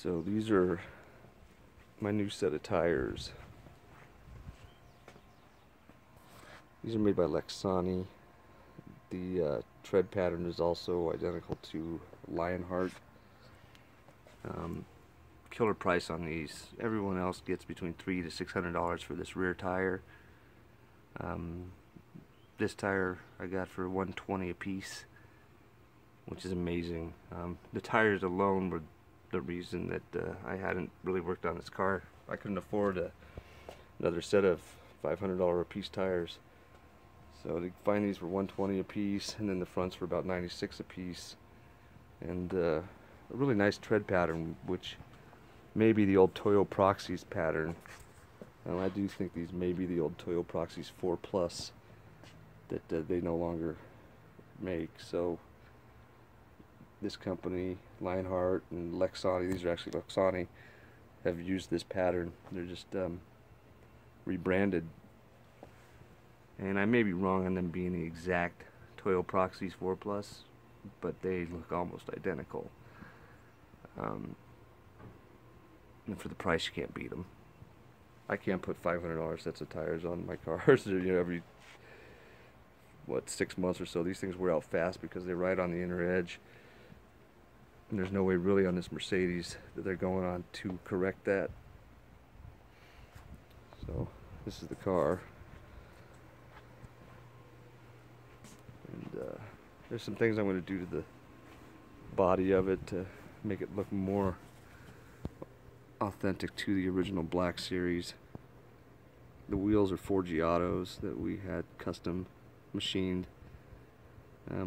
So these are my new set of tires. These are made by Lexani. The tread pattern is also identical to Lionheart. Killer price on these. Everyone else gets between $300 to $600 for this rear tire. This tire I got for $120 a piece, which is amazing. The tires alone were the reason that I hadn't really worked on this car. I couldn't afford another set of $500 a piece tires. So to find these for $120 a piece, and then the fronts for about $96 a piece, and a really nice tread pattern, which may be the old Toyo Proxies pattern. I do think these may be the old Toyo Proxies 4 Plus that they no longer make. So this company, Lionheart and Lexani, these are actually Lexani, have used this pattern. They're just rebranded. And I may be wrong on them being the exact Toyo Proxies 4 Plus, but they look almost identical. And for the price, you can't beat them. I can't put $500 sets of tires on my cars. You know, every 6 months or so. These things wear out fast because they ride on the inner edge. And there's no way really on this Mercedes that they're going on to correct that. So this is the car. And there's some things I'm going to do to the body of it to make it look more authentic to the original Black Series. The wheels are 4G Autos that we had custom machined. I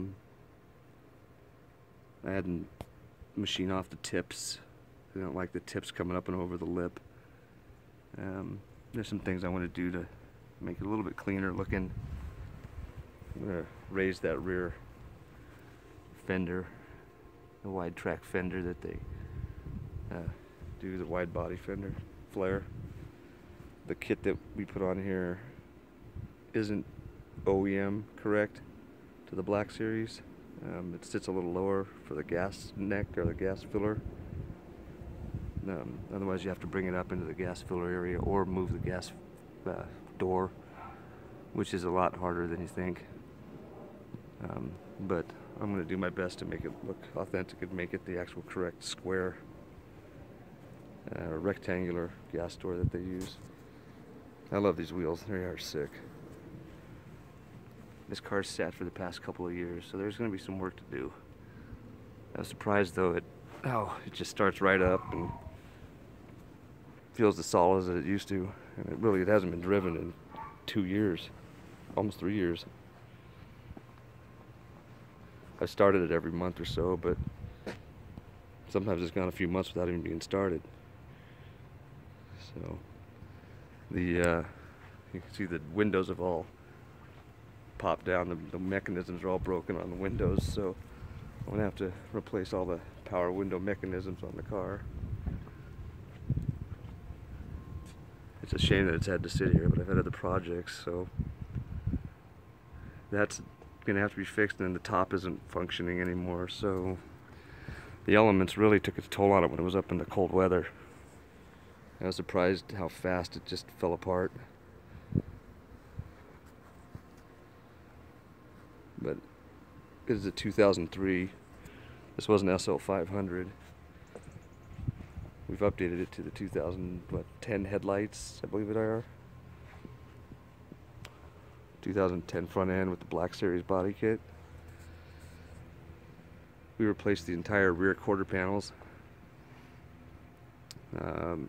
had to machine off the tips. I don't like the tips coming up and over the lip. There's some things I want to do to make it a little bit cleaner looking. I'm going to raise that rear fender, the wide track fender that they do, the wide body fender flare. The kit that we put on here isn't OEM correct to the Black Series. It sits a little lower for the gas neck or the gas filler. Otherwise you have to bring it up into the gas filler area or move the gas door, which is a lot harder than you think. But I'm going to do my best to make it look authentic and make it the actual correct square rectangular gas door that they use. I love these wheels. They are sick. This car's sat for the past couple of years, so there's going to be some work to do. I was surprised though it just starts right up and feels as solid as it used to, and it hasn't been driven in 2 years, almost 3 years. I started it every month or so, but sometimes it's gone a few months without even being started. So you can see the windows have all popped down. The mechanisms are all broken on the windows, so I'm gonna have to replace all the power window mechanisms on the car. It's a shame that it's had to sit here, but I've had other projects, so that's gonna have to be fixed. And then the top isn't functioning anymore, so the elements really took its toll on it when it was up in the cold weather. I was surprised how fast it just fell apart. But it is a 2003. This was an SL500. We've updated it to the 2010 headlights, I believe it are. 2010 front end with the Black Series body kit. We replaced the entire rear quarter panels.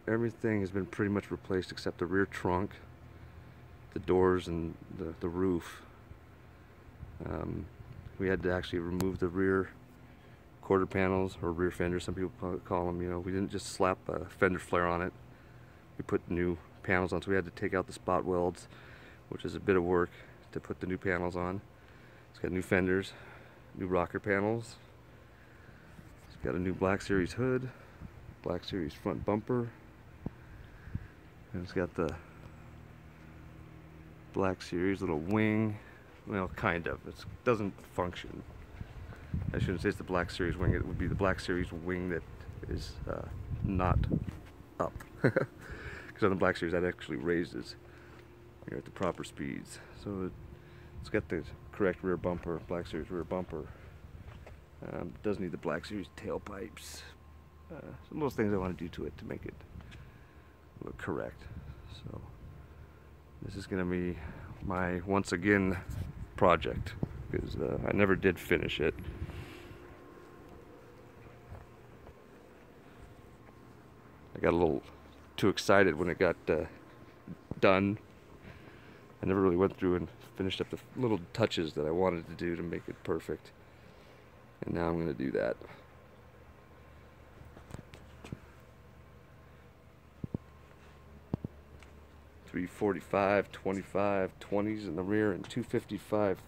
Everything has been pretty much replaced except the rear trunk, the doors, and the roof. We had to actually remove the rear quarter panels, or rear fenders, some people call them. You know, we didn't just slap a fender flare on it. We put new panels on, so we had to take out the spot welds, which is a bit of work to put the new panels on. It's got new fenders, new rocker panels. It's got a new Black Series hood, Black Series front bumper, and it's got the Black Series little wing. Well, kind of. It doesn't function. I shouldn't say it's the Black Series wing. It would be the Black Series wing that is not up. Because on the Black Series that actually raises at the proper speeds. So it's got the correct rear bumper, Black Series rear bumper. Does need the Black Series tailpipes. Some little things I want to do to it to make it look correct. So this is going to be my once again project, because I never did finish it. I got a little too excited when it got done. I never really went through and finished up the little touches that I wanted to do to make it perfect. And now I'm going to do that. 345, 25, 20s in the rear, and 255,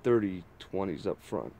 30, 20s up front.